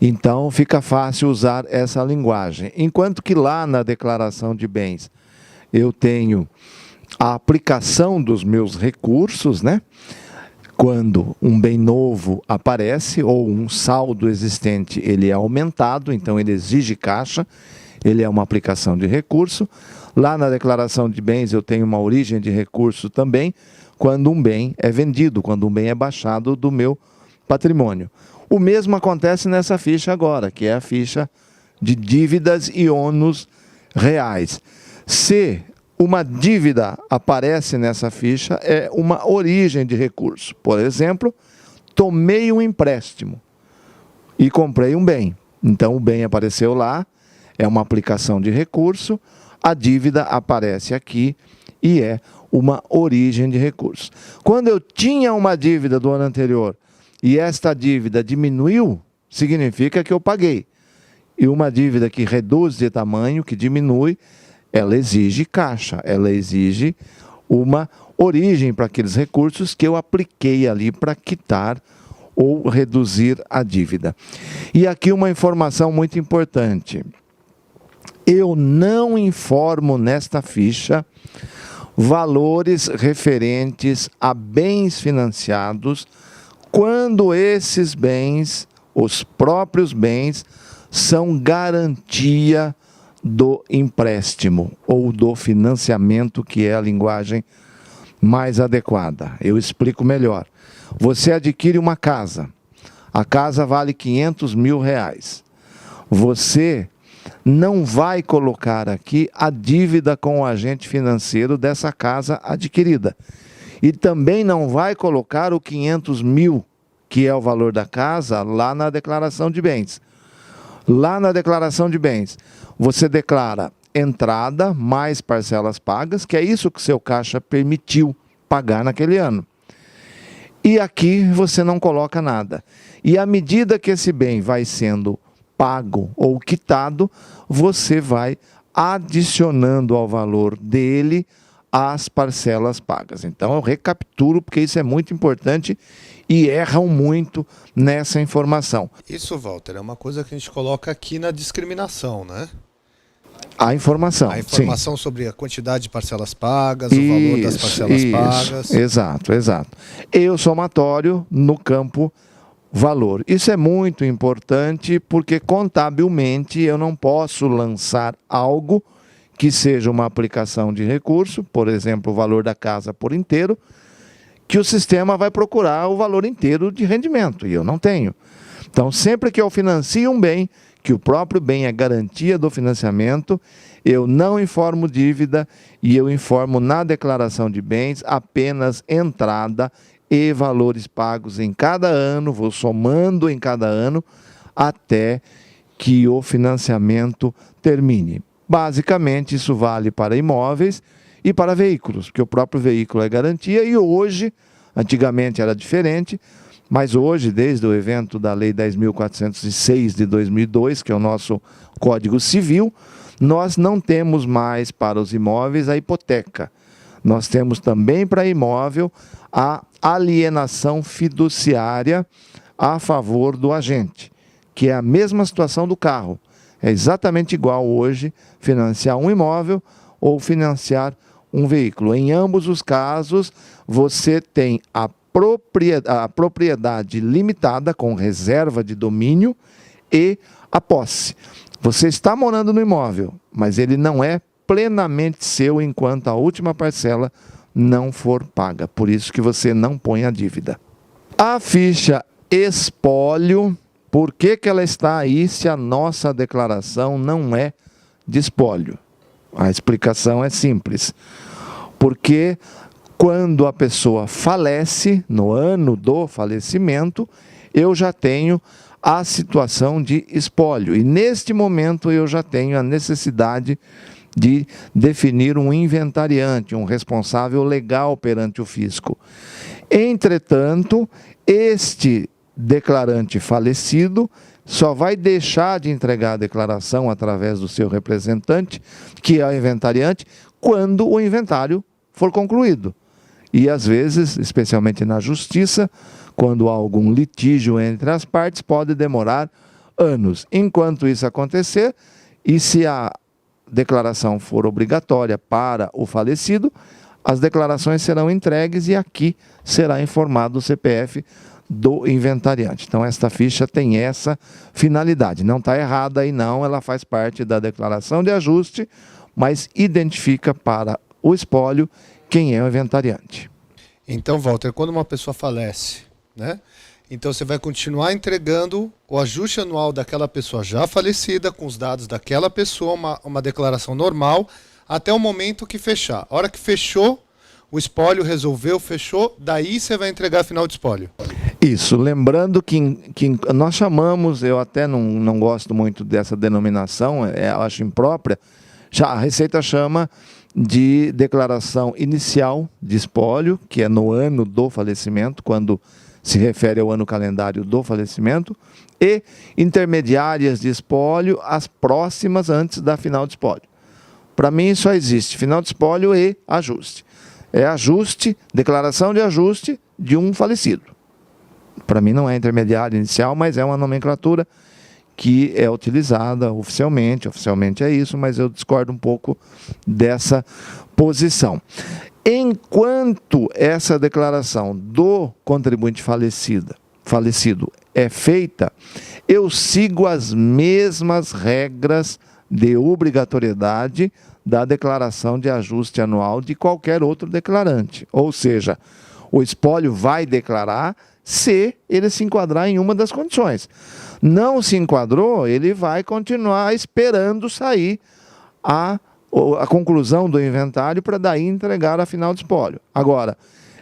Então fica fácil usar essa linguagem. Enquanto que lá na declaração de bens eu tenho a aplicação dos meus recursos, né? Quando um bem novo aparece ou um saldo existente, ele é aumentado, então ele exige caixa, ele é uma aplicação de recurso. Lá na declaração de bens eu tenho uma origem de recurso também, quando um bem é vendido, quando um bem é baixado do meu patrimônio. O mesmo acontece nessa ficha agora, que é a ficha de dívidas e ônus reais. Se uma dívida aparece nessa ficha, é uma origem de recurso. Por exemplo, tomei um empréstimo e comprei um bem. Então, o bem apareceu lá, é uma aplicação de recurso, a dívida aparece aqui e é uma origem de recurso. Quando eu tinha uma dívida do ano anterior e esta dívida diminuiu, significa que eu paguei. E uma dívida que reduz de tamanho, que diminui, ela exige caixa, ela exige uma origem para aqueles recursos que eu apliquei ali para quitar ou reduzir a dívida. E aqui uma informação muito importante. Eu não informo nesta ficha valores referentes a bens financiados quando esses bens, os próprios bens, são garantia do empréstimo ou do financiamento, que é a linguagem mais adequada. Eu explico melhor. Você adquire uma casa. A casa vale R$500 mil. Você não vai colocar aqui a dívida com o agente financeiro dessa casa adquirida. E também não vai colocar o 500 mil, que é o valor da casa, lá na declaração de bens. Lá na declaração de bens, você declara entrada mais parcelas pagas, que é isso que seu caixa permitiu pagar naquele ano. E aqui você não coloca nada. E à medida que esse bem vai sendo pago ou quitado, você vai adicionando ao valor dele as parcelas pagas. Então eu recapitulo, porque isso é muito importante e erram muito nessa informação. Isso, Walter, é uma coisa que a gente coloca aqui na discriminação, né? A informação, sim, sobre a quantidade de parcelas pagas, o valor das parcelas pagas. Exato, exato. E o somatório no campo valor. Isso é muito importante porque contabilmente eu não posso lançar algo que seja uma aplicação de recurso, por exemplo, o valor da casa por inteiro, que o sistema vai procurar o valor inteiro de rendimento, e eu não tenho. Então, sempre que eu financio um bem, que o próprio bem é garantia do financiamento, eu não informo dívida e eu informo na declaração de bens apenas entrada e valores pagos em cada ano, vou somando em cada ano até que o financiamento termine. Basicamente, isso vale para imóveis e para veículos, porque o próprio veículo é garantia e hoje, antigamente era diferente, mas hoje, desde o evento da Lei 10.406 de 2002, que é o nosso Código Civil, nós não temos mais para os imóveis a hipoteca. Nós temos também para imóvel a alienação fiduciária a favor do agente, que é a mesma situação do carro. É exatamente igual hoje financiar um imóvel ou financiar um veículo. Em ambos os casos, você tem a propriedade limitada com reserva de domínio e a posse. Você está morando no imóvel, mas ele não é plenamente seu enquanto a última parcela não for paga. Por isso que você não põe a dívida. A ficha espólio, por que ela está aí se a nossa declaração não é de espólio? A explicação é simples. Porque quando a pessoa falece, no ano do falecimento, eu já tenho a situação de espólio. E neste momento eu já tenho a necessidade de definir um inventariante, um responsável legal perante o fisco. Entretanto, este declarante falecido só vai deixar de entregar a declaração através do seu representante, que é o inventariante, quando o inventário for concluído. E às vezes, especialmente na justiça, quando há algum litígio entre as partes, pode demorar anos. Enquanto isso acontecer, e se a declaração for obrigatória para o falecido, as declarações serão entregues e aqui será informado o CPF do inventariante. Então, esta ficha tem essa finalidade. Não está errada aí não, ela faz parte da declaração de ajuste, mas identifica para o espólio quem é o inventariante. Então, Walter, quando uma pessoa falece, né? Então você vai continuar entregando o ajuste anual daquela pessoa já falecida, com os dados daquela pessoa, uma declaração normal, até o momento que fechar. A hora que fechou, o espólio resolveu, fechou, daí você vai entregar a final de espólio. Isso, lembrando que nós chamamos, eu até não gosto muito dessa denominação, eu acho imprópria, a Receita chama de declaração inicial de espólio, que é no ano do falecimento, quando se refere ao ano calendário do falecimento, e intermediárias de espólio, as próximas antes da final de espólio. Para mim só existe final de espólio e ajuste. É ajuste, declaração de ajuste de um falecido. Para mim não é intermediária inicial, mas é uma nomenclatura que é utilizada oficialmente é isso, mas eu discordo um pouco dessa posição. Enquanto essa declaração do contribuinte falecido é feita, eu sigo as mesmas regras de obrigatoriedade da declaração de ajuste anual de qualquer outro declarante. Ou seja, o espólio vai declarar se ele se enquadrar em uma das condições. Não se enquadrou, ele vai continuar esperando sair a conclusão do inventário para daí entregar a final de espólio. Agora,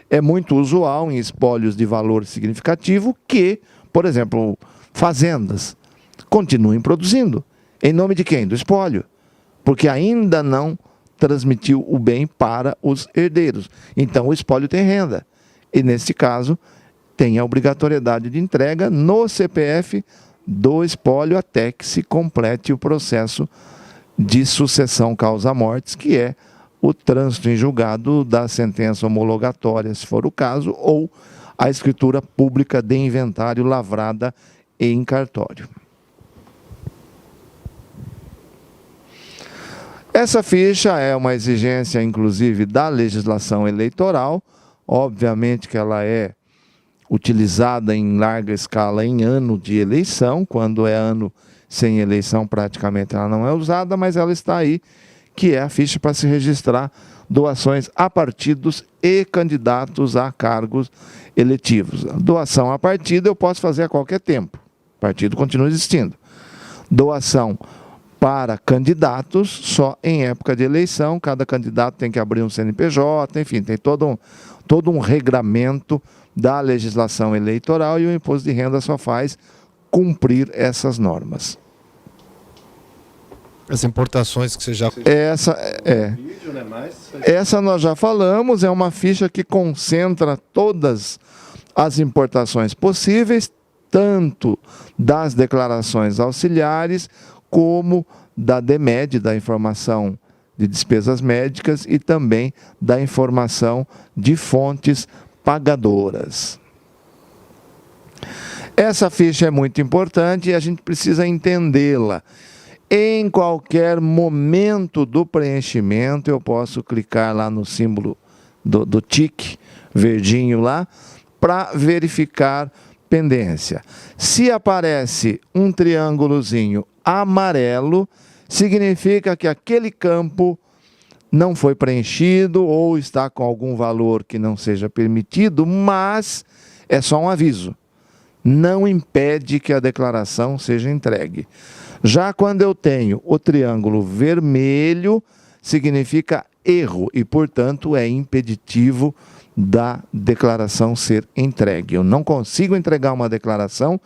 é muito usual em espólios de valor significativo que, por exemplo, fazendas continuem produzindo. Em nome de quem? Do espólio. Porque ainda não transmitiu o bem para os herdeiros. Então o espólio tem renda. E nesse caso, tem a obrigatoriedade de entrega no CPF do espólio até que se complete o processo de sucessão causa-mortes, que é o trânsito em julgado da sentença homologatória, se for o caso, ou a escritura pública de inventário lavrada em cartório. Essa ficha é uma exigência, inclusive, da legislação eleitoral. Obviamente que ela é utilizada em larga escala em ano de eleição. Quando é ano sem eleição, praticamente ela não é usada, mas ela está aí, que é a ficha para se registrar doações a partidos e candidatos a cargos eletivos. Doação a partido eu posso fazer a qualquer tempo. O partido continua existindo. Doação para candidatos só em época de eleição. Cada candidato tem que abrir um CNPJ, enfim, tem todo um regramento da legislação eleitoral e o imposto de renda só faz cumprir essas normas. As importações que você já... Essa nós já falamos, é uma ficha que concentra todas as importações possíveis, tanto das declarações auxiliares, como da DMED, da informação de despesas médicas, e também da informação de fontes pagadoras. Essa ficha é muito importante e a gente precisa entendê-la. Em qualquer momento do preenchimento, eu posso clicar lá no símbolo do tique verdinho lá, para verificar pendência. Se aparece um triângulozinho amarelo, significa que aquele campo não foi preenchido ou está com algum valor que não seja permitido, mas é só um aviso. Não impede que a declaração seja entregue. Já quando eu tenho o triângulo vermelho, significa erro e, portanto, é impeditivo da declaração ser entregue. Eu não consigo entregar uma declaração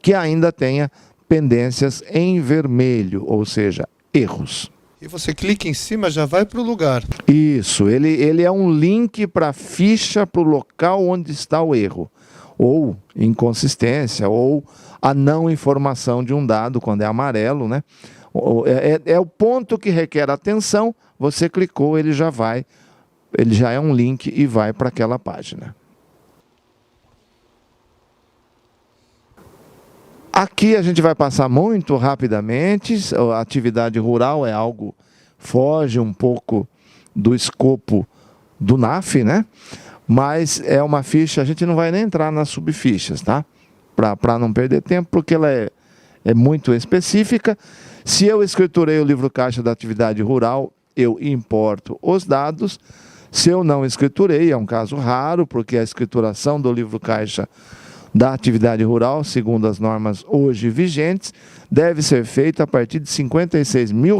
que ainda tenha pendências em vermelho, ou seja, erros. E você clica em cima, já vai para o lugar. Isso, ele é um link para a ficha, para o local onde está o erro, ou inconsistência, ou a não informação de um dado, quando é amarelo, né? É o ponto que requer atenção, você clicou, ele já é um link e vai para aquela página. Aqui a gente vai passar muito rapidamente. A atividade rural é algo, foge um pouco do escopo do NAF, né? Mas é uma ficha, a gente não vai nem entrar nas subfichas, tá? Para não perder tempo, porque ela é muito específica. Se eu escriturei o livro caixa da atividade rural, eu importo os dados. Se eu não escriturei, é um caso raro, porque a escrituração do livro caixa da atividade rural, segundo as normas hoje vigentes, deve ser feita a partir de R$ 56 mil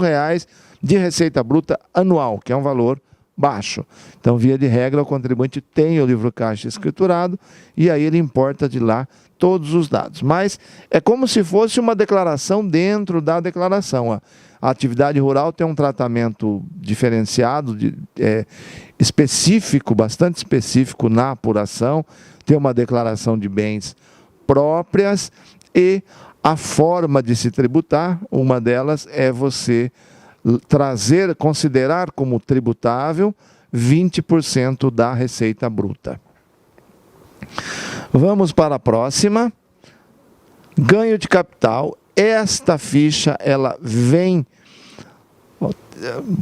de receita bruta anual, que é um valor baixo. Então, via de regra, o contribuinte tem o livro caixa escriturado e aí ele importa de lá todos os dados. Mas é como se fosse uma declaração dentro da declaração. A atividade rural tem um tratamento diferenciado, específico, bastante específico na apuração, tem uma declaração de bens próprias e a forma de se tributar, uma delas é você considerar como tributável 20% da receita bruta. Vamos para a próxima. Ganho de capital. Esta ficha, ela vem,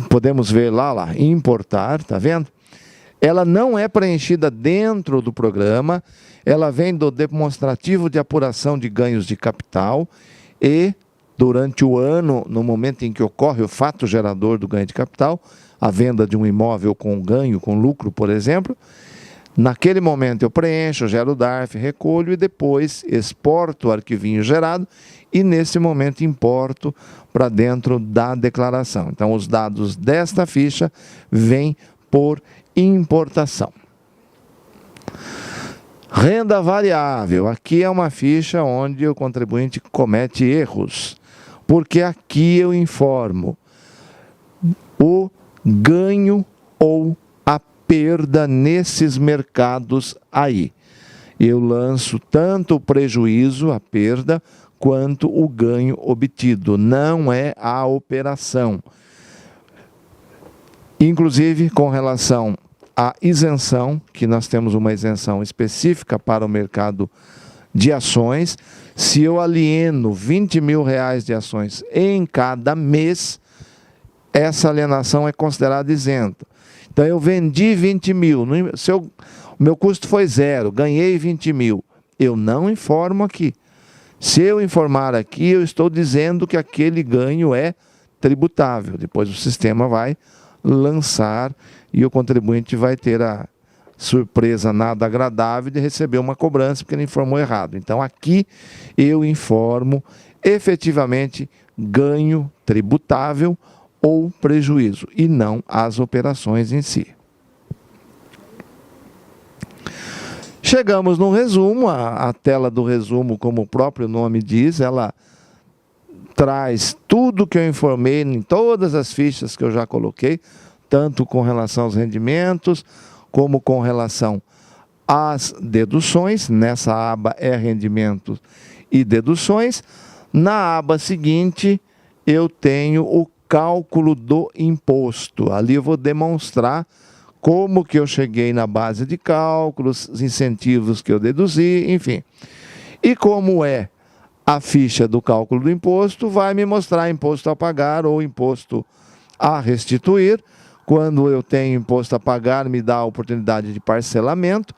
podemos ver lá, importar, tá vendo? Ela não é preenchida dentro do programa, ela vem do demonstrativo de apuração de ganhos de capital e, durante o ano, no momento em que ocorre o fato gerador do ganho de capital, a venda de um imóvel com ganho, com lucro, por exemplo, Naquele momento eu preencho, gero o DARF, recolho e depois exporto o arquivinho gerado e nesse momento importo para dentro da declaração. Então os dados desta ficha vêm por importação. Renda variável. Aqui é uma ficha onde o contribuinte comete erros, porque aqui eu informo o ganho ou a perda nesses mercados aí. Eu lanço tanto o prejuízo, a perda, quanto o ganho obtido. Não é a operação. Inclusive, com relação à isenção, que nós temos uma isenção específica para o mercado de ações, se eu alieno R$20.000 de ações em cada mês, essa alienação é considerada isenta. Então, eu vendi 20 mil, o meu custo foi zero, ganhei 20 mil. Eu não informo aqui. Se eu informar aqui, eu estou dizendo que aquele ganho é tributável. Depois o sistema vai lançar e o contribuinte vai ter a surpresa nada agradável de receber uma cobrança porque ele informou errado. Então, aqui eu informo efetivamente ganho tributável ou prejuízo, e não as operações em si. Chegamos no resumo, a tela do resumo, como o próprio nome diz, ela traz tudo que eu informei em todas as fichas que eu já coloquei, tanto com relação aos rendimentos, como com relação às deduções. Nessa aba é rendimentos e deduções. Na aba seguinte, eu tenho o cálculo do imposto. Ali eu vou demonstrar como que eu cheguei na base de cálculos, os incentivos que eu deduzi, enfim. E como é a ficha do cálculo do imposto, vai me mostrar imposto a pagar ou imposto a restituir. Quando eu tenho imposto a pagar, me dá a oportunidade de parcelamento.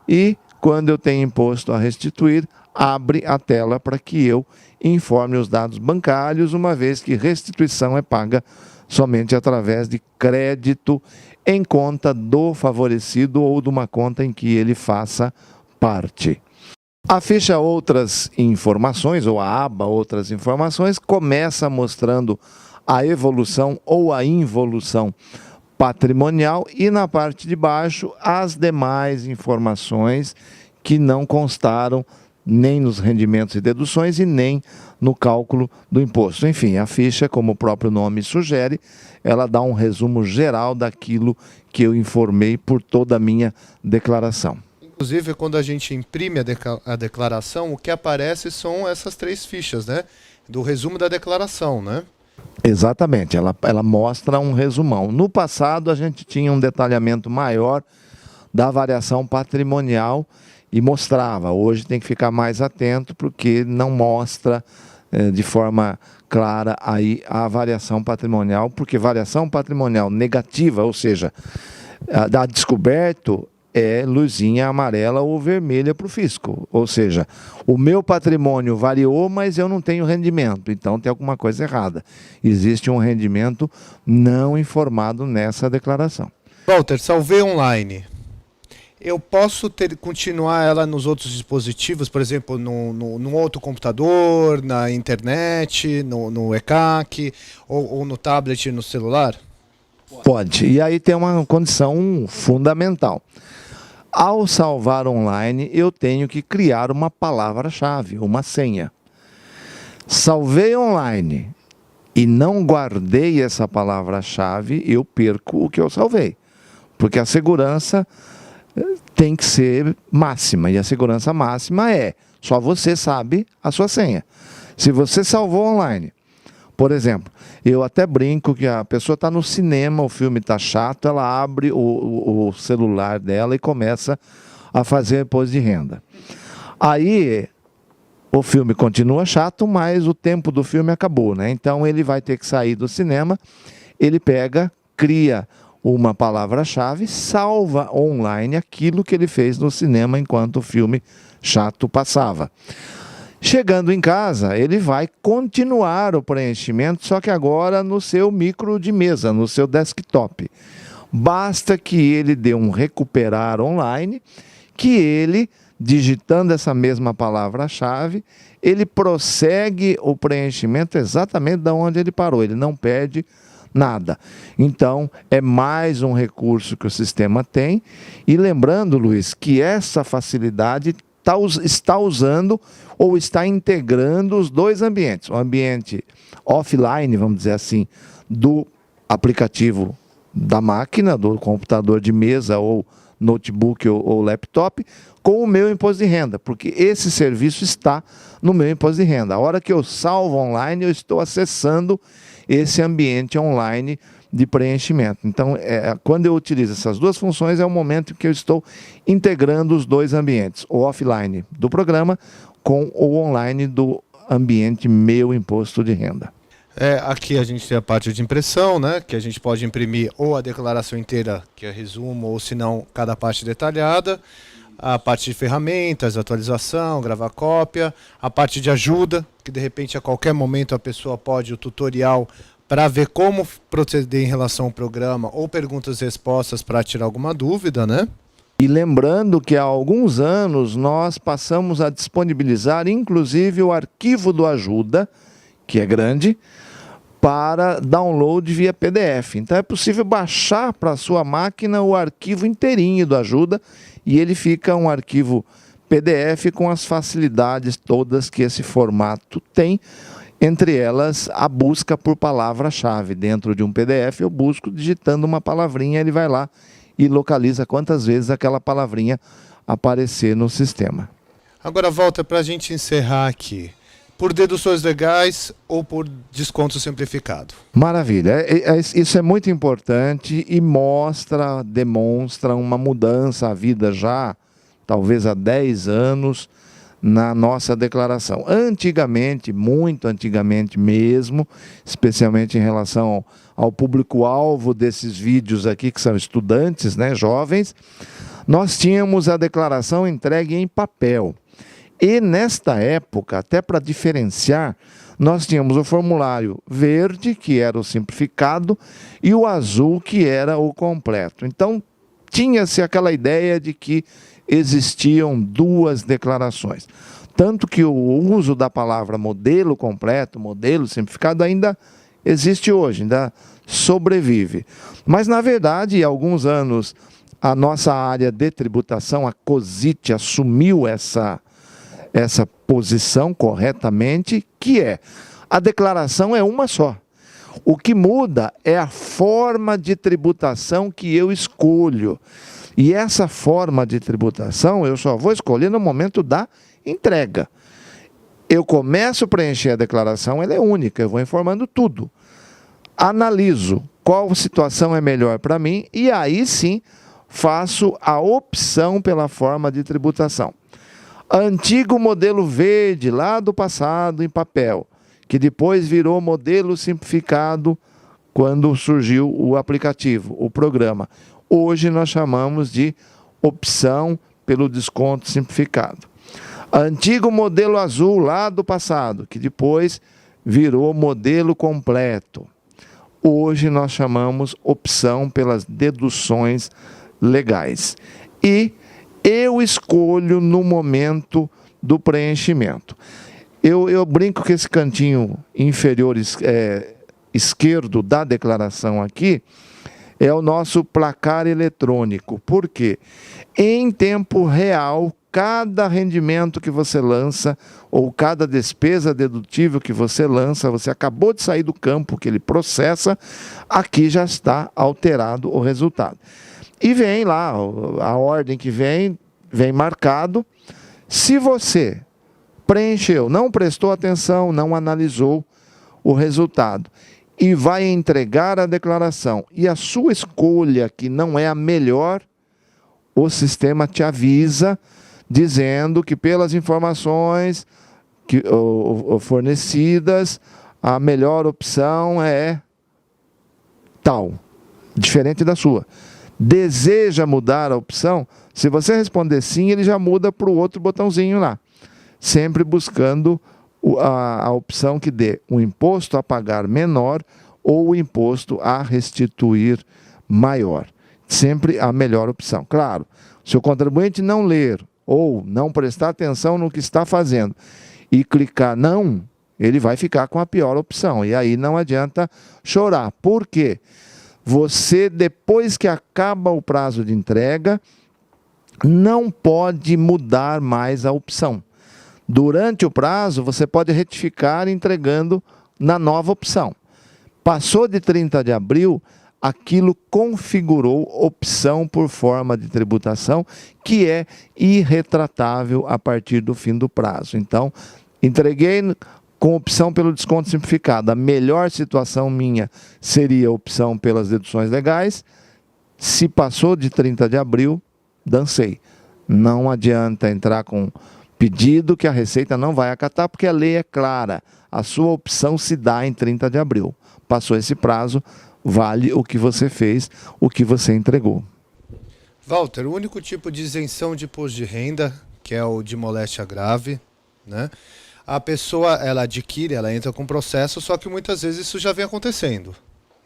E quando eu tenho imposto a restituir, abre a tela para que eu informe os dados bancários, uma vez que restituição é paga somente através de crédito em conta do favorecido ou de uma conta em que ele faça parte. A ficha Outras Informações, ou a aba Outras Informações, começa mostrando a evolução ou a involução patrimonial e na parte de baixo as demais informações que não constaram nem nos rendimentos e deduções e nem no cálculo do imposto. Enfim, a ficha, como o próprio nome sugere, ela dá um resumo geral daquilo que eu informei por toda a minha declaração. Inclusive, quando a gente imprime a declaração, o que aparece são essas 3 fichas, né? Do resumo da declaração, né? Exatamente, ela mostra um resumão. No passado, a gente tinha um detalhamento maior da variação patrimonial e mostrava. Hoje tem que ficar mais atento porque não mostra de forma clara aí a variação patrimonial, porque variação patrimonial negativa, ou seja, a descoberto é luzinha amarela ou vermelha para o fisco. Ou seja, o meu patrimônio variou, mas eu não tenho rendimento, então tem alguma coisa errada. Existe um rendimento não informado nessa declaração. Walter, salvei online. Eu posso continuar ela nos outros dispositivos, por exemplo, no outro computador, na internet, no ECAC, ou no tablet e no celular? Pode. E aí tem uma condição fundamental. Ao salvar online, eu tenho que criar uma palavra-chave, uma senha. Salvei online e não guardei essa palavra-chave, eu perco o que eu salvei. Porque a segurança tem que ser máxima, e a segurança máxima é só você sabe a sua senha. Se você salvou online, por exemplo, eu até brinco que a pessoa está no cinema, o filme está chato, ela abre o celular dela e começa a fazer imposto de renda. Aí o filme continua chato, mas o tempo do filme acabou, né? Então ele vai ter que sair do cinema, ele pega, cria uma palavra-chave, salva online aquilo que ele fez no cinema enquanto o filme chato passava. Chegando em casa, ele vai continuar o preenchimento, só que agora no seu micro de mesa, no seu desktop. Basta que ele dê um recuperar online, que ele, digitando essa mesma palavra-chave, ele prossegue o preenchimento exatamente de onde ele parou, ele não perde nada. Então, é mais um recurso que o sistema tem. E lembrando, Luiz, que essa facilidade está usando ou está integrando os dois ambientes. O ambiente offline, vamos dizer assim, do aplicativo da máquina, do computador de mesa ou notebook ou laptop, com o meu imposto de renda, porque esse serviço está no meu imposto de renda. A hora que eu salvo online, eu estou acessando esse ambiente online de preenchimento. Então, quando eu utilizo essas duas funções, é o momento que eu estou integrando os dois ambientes, o offline do programa com o online do ambiente meu imposto de renda. Aqui a gente tem a parte de impressão, né, que a gente pode imprimir ou a declaração inteira, que é resumo, ou se não, cada parte detalhada. A parte de ferramentas, atualização, gravar cópia. A parte de ajuda, que de repente a qualquer momento a pessoa pode, o tutorial, para ver como proceder em relação ao programa, ou perguntas e respostas para tirar alguma dúvida, né? E lembrando que há alguns anos nós passamos a disponibilizar, inclusive, o arquivo do ajuda, que é grande, para download via PDF. Então é possível baixar para a sua máquina o arquivo inteirinho do ajuda e ele fica um arquivo PDF com as facilidades todas que esse formato tem, entre elas a busca por palavra-chave. Dentro de um PDF eu busco digitando uma palavrinha, ele vai lá e localiza quantas vezes aquela palavrinha aparecer no sistema. Agora, Walter, para a gente encerrar aqui, por deduções legais ou por desconto simplificado? Maravilha, isso é muito importante e demonstra uma mudança à vida já, talvez há 10 anos, na nossa declaração. Antigamente, muito antigamente mesmo, especialmente em relação ao público-alvo desses vídeos aqui, que são estudantes, né, jovens, nós tínhamos a declaração entregue em papel. E nesta época, até para diferenciar, nós tínhamos o formulário verde, que era o simplificado, e o azul, que era o completo. Então, tinha-se aquela ideia de que existiam duas declarações. Tanto que o uso da palavra modelo completo, modelo simplificado, ainda existe hoje, ainda sobrevive. Mas, na verdade, há alguns anos, a nossa área de tributação, a COSIT, assumiu essa posição corretamente, que é, a declaração é uma só. O que muda é a forma de tributação que eu escolho. E essa forma de tributação eu só vou escolher no momento da entrega. Eu começo a preencher a declaração, ela é única, eu vou informando tudo. Analiso qual situação é melhor para mim e aí sim faço a opção pela forma de tributação. Antigo modelo verde, lá do passado, em papel, que depois virou modelo simplificado quando surgiu o aplicativo, o programa. Hoje nós chamamos de opção pelo desconto simplificado. Antigo modelo azul, lá do passado, que depois virou modelo completo. Hoje nós chamamos opção pelas deduções legais. E eu escolho no momento do preenchimento. Eu brinco que esse cantinho inferior esquerdo da declaração aqui é o nosso placar eletrônico. Por quê? Em tempo real, cada rendimento que você lança ou cada despesa dedutível que você lança, você acabou de sair do campo que ele processa, aqui já está alterado o resultado. E vem lá, a ordem que vem marcado. Se você preencheu, não prestou atenção, não analisou o resultado e vai entregar a declaração e a sua escolha, que não é a melhor, o sistema te avisa, dizendo que pelas informações fornecidas, a melhor opção é tal, diferente da sua. Deseja mudar a opção? Se você responder sim, ele já muda para o outro botãozinho lá. Sempre buscando a opção que dê o imposto a pagar menor ou o imposto a restituir maior. sempre a melhor opção. Claro, se o contribuinte não ler ou não prestar atenção no que está fazendo e clicar não, ele vai ficar com a pior opção. E aí não adianta chorar. Por quê? Você, depois que acaba o prazo de entrega, não pode mudar mais a opção. Durante o prazo, você pode retificar entregando na nova opção. Passou de 30 de abril, aquilo configurou opção por forma de tributação, que é irretratável a partir do fim do prazo. Então, entreguei com opção pelo desconto simplificado. A melhor situação minha seria a opção pelas deduções legais. Se passou de 30 de abril, dancei. Não adianta entrar com pedido que a Receita não vai acatar, porque a lei é clara. A sua opção se dá em 30 de abril. Passou esse prazo, vale o que você fez, o que você entregou. Walter, o único tipo de isenção de imposto de renda, que é o de moléstia grave, né? A pessoa, ela adquire, ela entra com processo, só que muitas vezes isso já vem acontecendo,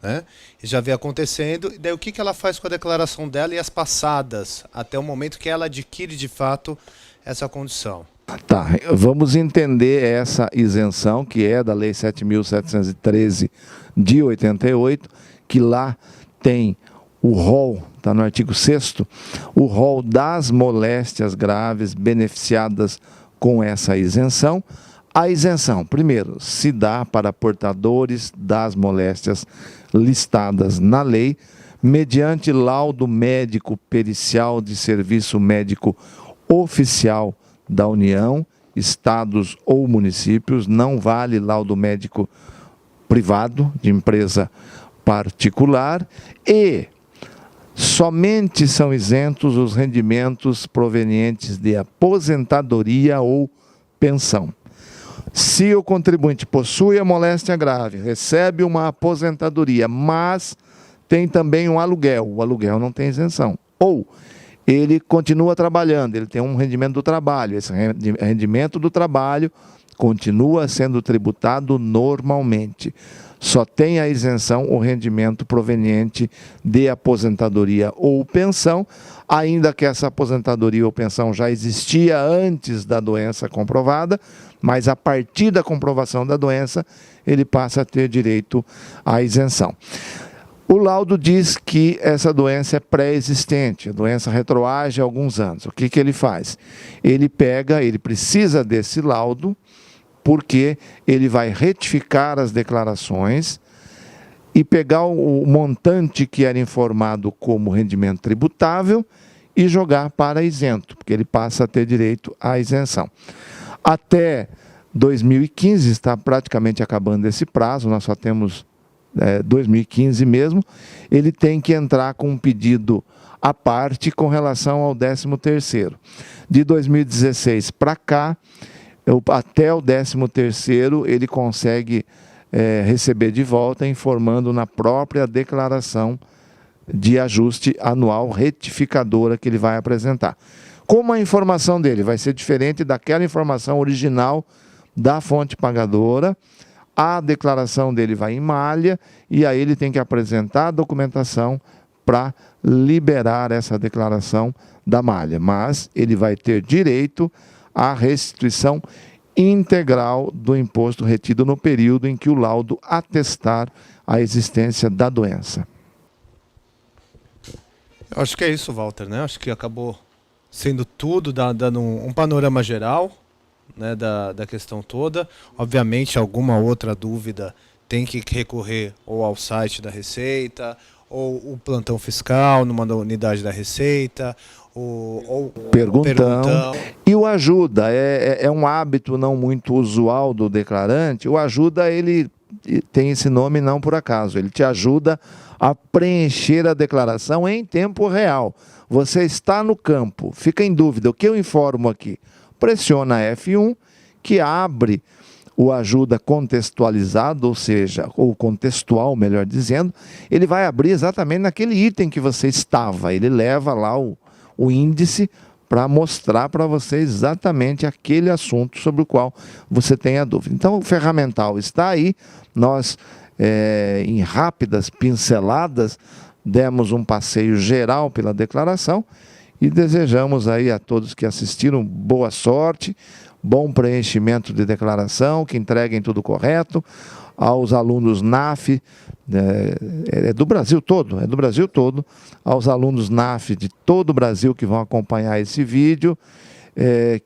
né? E já vem acontecendo, e daí o que ela faz com a declaração dela e as passadas, até o momento que ela adquire de fato essa condição? Tá, vamos entender essa isenção, que é da Lei 7.713 de 88, que lá tem o rol, está no artigo 6º, o rol das moléstias graves beneficiadas com essa isenção. A isenção, primeiro, se dá para portadores das moléstias listadas na lei, mediante laudo médico pericial de serviço médico oficial da União, estados ou municípios. Não vale laudo médico privado, de empresa particular, e somente são isentos os rendimentos provenientes de aposentadoria ou pensão. Se o contribuinte possui a moléstia grave, recebe uma aposentadoria, mas tem também um aluguel, o aluguel não tem isenção. Ou ele continua trabalhando, ele tem um rendimento do trabalho, esse rendimento do trabalho continua sendo tributado normalmente. Só tem a isenção o rendimento proveniente de aposentadoria ou pensão, ainda que essa aposentadoria ou pensão já existia antes da doença comprovada, mas a partir da comprovação da doença, ele passa a ter direito à isenção. O laudo diz que essa doença é pré-existente, a doença retroage há alguns anos. O que ele faz? Ele precisa desse laudo, porque ele vai retificar as declarações e pegar o montante que era informado como rendimento tributável e jogar para isento, porque ele passa a ter direito à isenção. Até 2015, está praticamente acabando esse prazo, nós só temos 2015 mesmo, ele tem que entrar com um pedido à parte com relação ao 13º. De 2016 para cá, até o 13º, ele consegue receber de volta, informando na própria declaração de ajuste anual retificadora que ele vai apresentar. Como a informação dele vai ser diferente daquela informação original da fonte pagadora, a declaração dele vai em malha e aí ele tem que apresentar a documentação para liberar essa declaração da malha. Mas ele vai ter direito à restituição integral do imposto retido no período em que o laudo atestar a existência da doença. Eu acho que é isso, Walter, né? Acho que acabou sendo tudo, dando um panorama geral, né, da questão toda. Obviamente, alguma outra dúvida tem que recorrer ou ao site da Receita, ou o plantão fiscal numa unidade da Receita, ou perguntão. E o ajuda é um hábito não muito usual do declarante. O ajuda, ele tem esse nome não por acaso, ele te ajuda a preencher a declaração em tempo real. Você está no campo, fica em dúvida, o que eu informo aqui? Pressiona F1, que abre o ajuda contextualizado, ou seja, ou contextual, melhor dizendo, ele vai abrir exatamente naquele item que você estava, ele leva lá o índice para mostrar para você exatamente aquele assunto sobre o qual você tem a dúvida. Então, o ferramental está aí, nós, em rápidas pinceladas, demos um passeio geral pela declaração e desejamos aí a todos que assistiram boa sorte, bom preenchimento de declaração, que entreguem tudo correto. Aos alunos NAF, do Brasil todo, aos alunos NAF de todo o Brasil que vão acompanhar esse vídeo,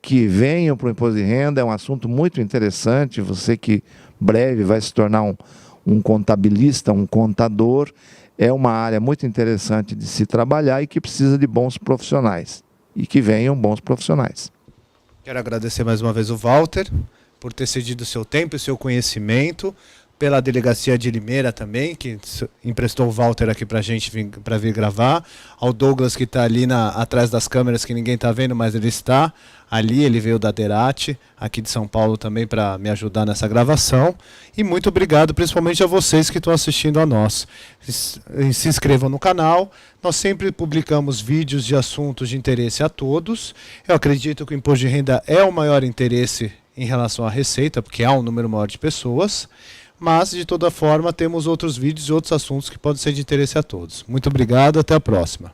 que venham para o Imposto de Renda. É um assunto muito interessante, você que breve vai se tornar um contabilista, um contador, é uma área muito interessante de se trabalhar e que precisa de bons profissionais, e que venham bons profissionais. Quero agradecer mais uma vez o Walter por ter cedido o seu tempo e seu conhecimento, pela Delegacia de Limeira também, que emprestou o Walter aqui para a gente para vir gravar, ao Douglas, que está ali atrás das câmeras, que ninguém está vendo, mas ele está ali, ele veio da Derate, aqui de São Paulo também, para me ajudar nessa gravação. E muito obrigado, principalmente a vocês que estão assistindo a nós. Se inscrevam no canal, nós sempre publicamos vídeos de assuntos de interesse a todos. Eu acredito que o Imposto de Renda é o maior interesse em relação à receita, porque há um número maior de pessoas. Mas, de toda forma, temos outros vídeos e outros assuntos que podem ser de interesse a todos. Muito obrigado, até a próxima.